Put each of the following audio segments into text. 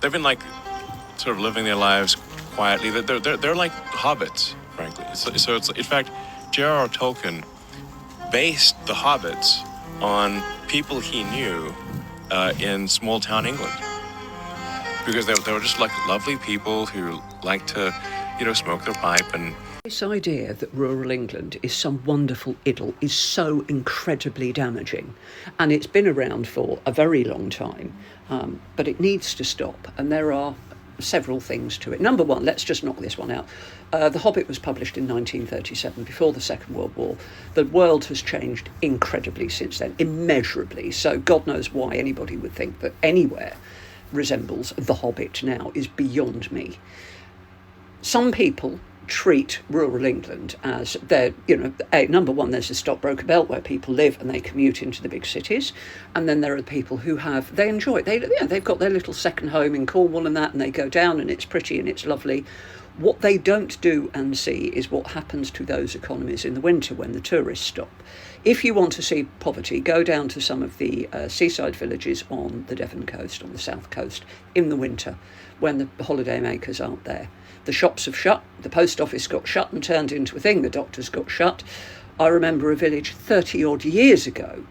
They've been like sort of living their lives quietly. They're like hobbits, frankly. So it's in fact, J.R.R. Tolkien based the hobbits on people he knew in small town England, because they were just like lovely people who like to, smoke their pipe. And this idea that rural England is some wonderful idyll is so incredibly damaging, and it's been around for a very long time, but it needs to stop, and there are several things to it. Number one, let's just knock this one out. The Hobbit was published in 1937, before the Second World War. The world has changed incredibly since then, immeasurably, so God knows why anybody would think that anywhere resembles The Hobbit now is beyond me. Some people treat rural England as their, number one, there's the stockbroker belt where people live and they commute into the big cities. And then there are people who they enjoy it. They've got their little second home in Cornwall and that, and they go down and it's pretty and it's lovely. What they don't do and see is what happens to those economies in the winter when the tourists stop. If you want to see poverty, go down to some of the seaside villages on the Devon coast, on the south coast, in the winter, when the holiday makers aren't there. The shops have shut, the post office got shut and turned into a thing, the doctors got shut. I remember a village 30 odd years ago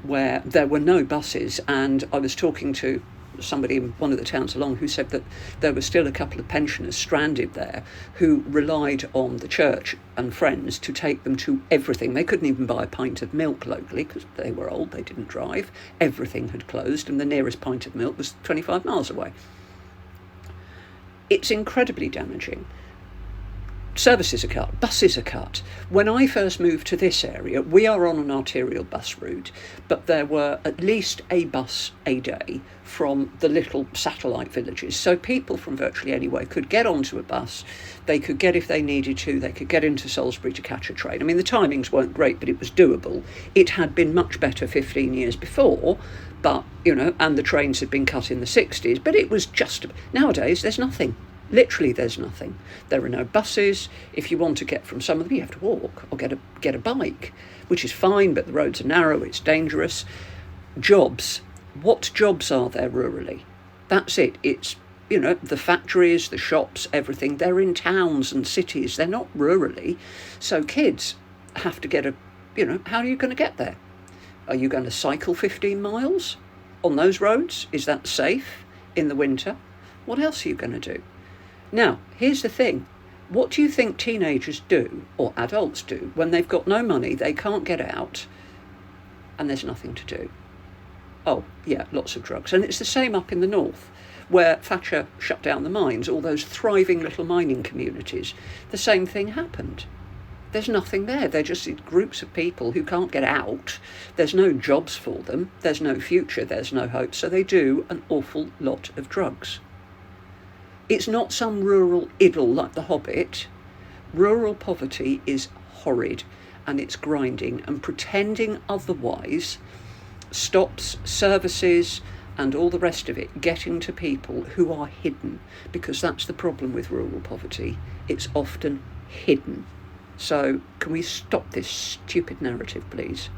where there were no buses, and I was talking to somebody in one of the towns along who said that there were still a couple of pensioners stranded there who relied on the church and friends to take them to everything. They couldn't even buy a pint of milk locally because they were old, they didn't drive. Everything had closed and the nearest pint of milk was 25 miles away. It's incredibly damaging. Services are cut, buses are cut. When I first moved to this area, we are on an arterial bus route, but there were at least a bus a day from the little satellite villages. So people from virtually anywhere could get onto a bus. They could get, if they needed to, they could get into Salisbury to catch a train. I mean, the timings weren't great, but it was doable. It had been much better 15 years before, but, and the trains had been cut in the 60s, but it was just, nowadays there's nothing. Literally, there's nothing. There are no buses. If you want to get from some of them, you have to walk or get a bike, which is fine, but the roads are narrow, it's dangerous. Jobs. What jobs are there rurally? That's it. It's, the factories, the shops, everything. They're in towns and cities. They're not rurally. So kids have to get how are you going to get there? Are you going to cycle 15 miles on those roads? Is that safe in the winter? What else are you going to do? Now, here's the thing. What do you think teenagers do, or adults do, when they've got no money, they can't get out, and there's nothing to do? Oh, yeah, lots of drugs. And it's the same up in the north, where Thatcher shut down the mines, all those thriving little mining communities. The same thing happened. There's nothing there. They're just groups of people who can't get out. There's no jobs for them. There's no future. There's no hope. So they do an awful lot of drugs. It's not some rural idyll like The Hobbit. Rural poverty is horrid and it's grinding, and pretending otherwise stops services and all the rest of it getting to people who are hidden, because that's the problem with rural poverty. It's often hidden. So can we stop this stupid narrative, please?